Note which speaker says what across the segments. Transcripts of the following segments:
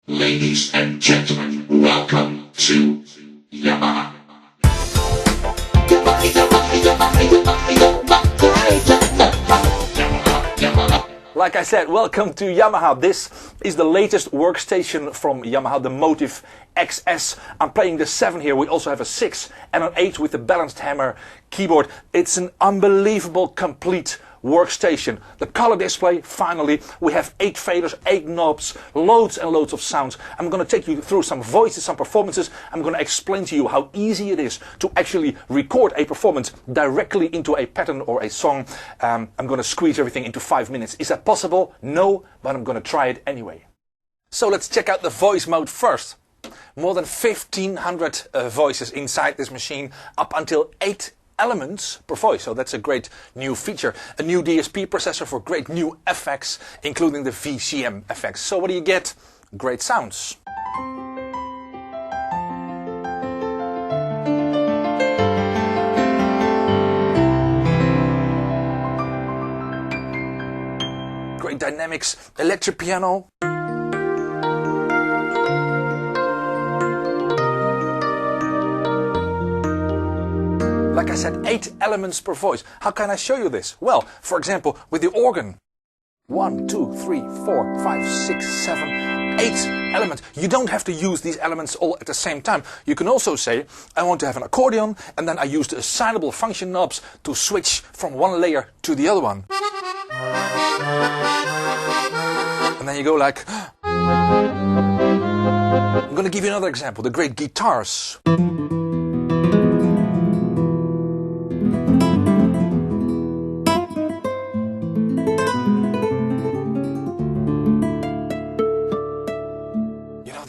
Speaker 1: Ladies and gentlemen, welcome to Yamaha.
Speaker 2: Like I said, welcome to Yamaha. This is the latest workstation from Yamaha, the MotifXS. I'm playing the 7 here. We also have a 6 and an 8 with the balanced hammer keyboard. It's an unbelievable complete workstation. The color display, finally, we have 8 faders, 8 knobs, loads and loads of sounds. I'm going to take you through some voices, some performances. I'm going to explain to you how easy it is to actually record a performance directly into a pattern or a song. I'm going to squeeze everything into 5 minutes. Is that possible? No, but I'm going to try it anyway. So let's check out the voice mode first. More than 1,500 voices inside this machine, up until 8 elements per voice, so that's a great new feature. A new DSP processor for great new effects, including the VCM effects. So what do you get? Great sounds. Great dynamics, electric piano. Like I said, 8 elements per voice. How can I show you this? Well, for example, with the organ. 1, 2, 3, 4, 5, 6, 7, 8 elements. You don't have to use these elements all at the same time. You can also say, I want to have an accordion, and then I use the assignable function knobs to switch from one layer to the other one. And then you go like... I'm going to give you another example, the great guitars.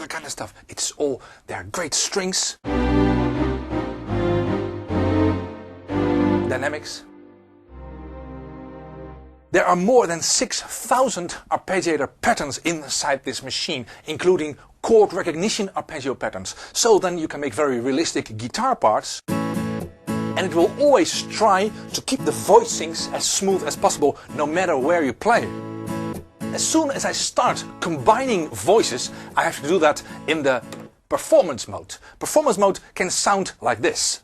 Speaker 2: Kind of stuff. It's all, they're great strings, dynamics. There are more than 6,000 arpeggiator patterns inside this machine, including chord recognition arpeggio patterns. So then you can make very realistic guitar parts, and it will always try to keep the voicings as smooth as possible, no matter where you play. As soon as I start combining voices, I have to do that in the performance mode. Performance mode can sound like this.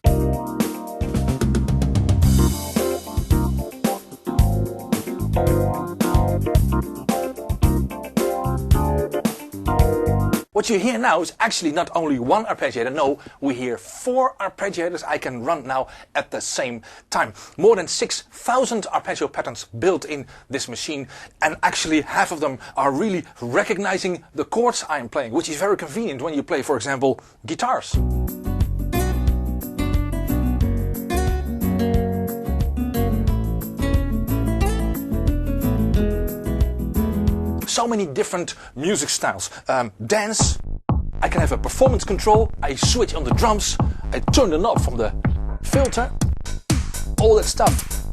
Speaker 2: What you hear now is actually not only one arpeggiator, no, we hear 4 arpeggiators I can run now at the same time. More than 6,000 arpeggio patterns built in this machine, and actually half of them are really recognizing the chords I am playing, which is very convenient when you play, for example, guitars. So many different music styles. Dance, I can have a performance control, I switch on the drums, I turn the knob from the filter, all that stuff.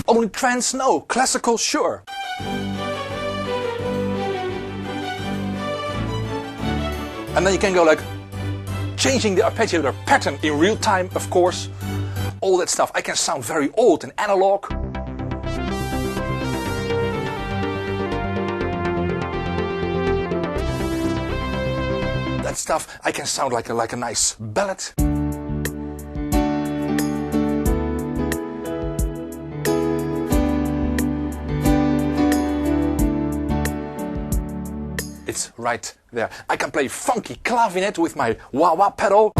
Speaker 2: Only trance, no. Classical, sure. And then you can go like, changing the arpeggiator pattern in real time, of course. All that stuff. I can sound very old and analog. That stuff, I can sound like a nice ballad. It's right there. I can play funky clavinet with my wah-wah pedal.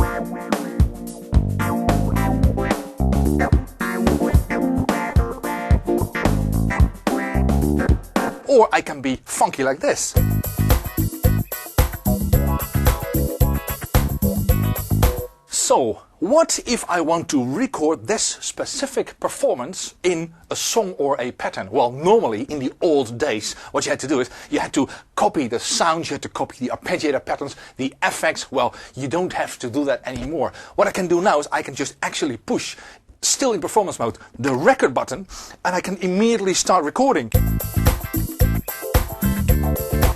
Speaker 2: Or I can be funky like this. So, what if I want to record this specific performance in a song or a pattern? Well, normally in the old days, what you had to do is you had to copy the sounds, you had to copy the arpeggiator patterns, the effects. Well, you don't have to do that anymore. What I can do now is I can just actually push, still in performance mode, the record button, and I can immediately start recording.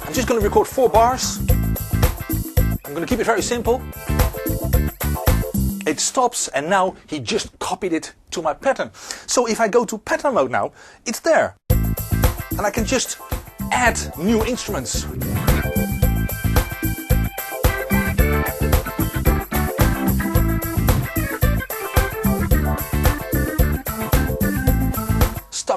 Speaker 2: I'm just going to record 4 bars. I'm going to keep it very simple. It stops, and now he just copied it to my pattern. So if I go to pattern mode now, it's there. And I can just add new instruments.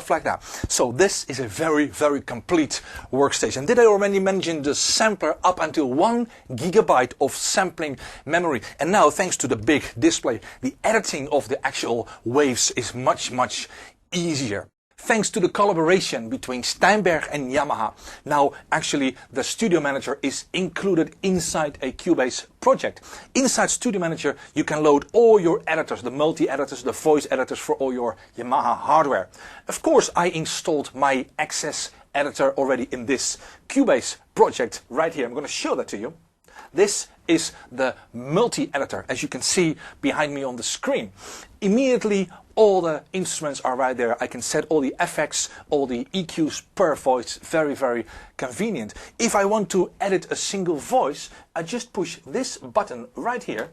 Speaker 2: stuff like that. So this is a very, very complete workstation. Did I already mention the sampler up until 1 gigabyte of sampling memory? And now, thanks to the big display, the editing of the actual waves is much, much easier. Thanks to the collaboration between Steinberg and Yamaha, now actually the Studio Manager is included inside a Cubase project. Inside Studio Manager you can load all your editors, the multi-editors, the voice editors for all your Yamaha hardware. Of course I installed my XS editor already in this Cubase project right here. I'm going to show that to you. This is the multi-editor, as you can see behind me on the screen. Immediately all the instruments are right there. I can set all the effects, all the EQs per voice. Very, very convenient. If I want to edit a single voice, I just push this button right here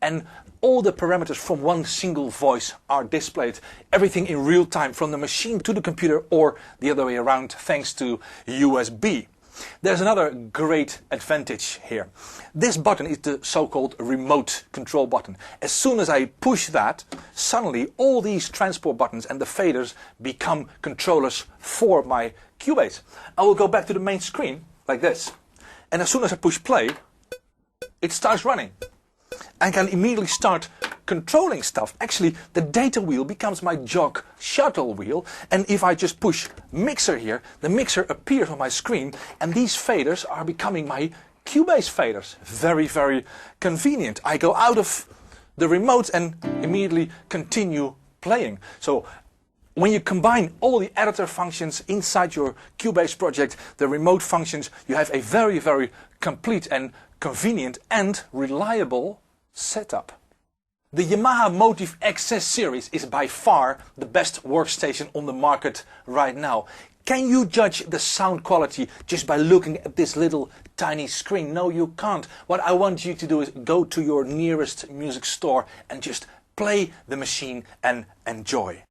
Speaker 2: and all the parameters from one single voice are displayed. Everything in real time from the machine to the computer or the other way around thanks to USB. There's another great advantage here. This button is the so-called remote control button. As soon as I push that, suddenly all these transport buttons and the faders become controllers for my Cubase. I will go back to the main screen like this. And as soon as I push play, it starts running. I can immediately start controlling stuff. Actually, the data wheel becomes my jog shuttle wheel, and if I just push mixer here, the mixer appears on my screen, and these faders are becoming my Cubase faders. Very, very convenient. I go out of the remote and immediately continue playing. So when you combine all the editor functions inside your Cubase project, the remote functions, you have a very, very complete and convenient and reliable setup. The Yamaha MotifXS series is by far the best workstation on the market right now. Can you judge the sound quality just by looking at this little tiny screen? No, you can't. What I want you to do is go to your nearest music store and just play the machine and enjoy.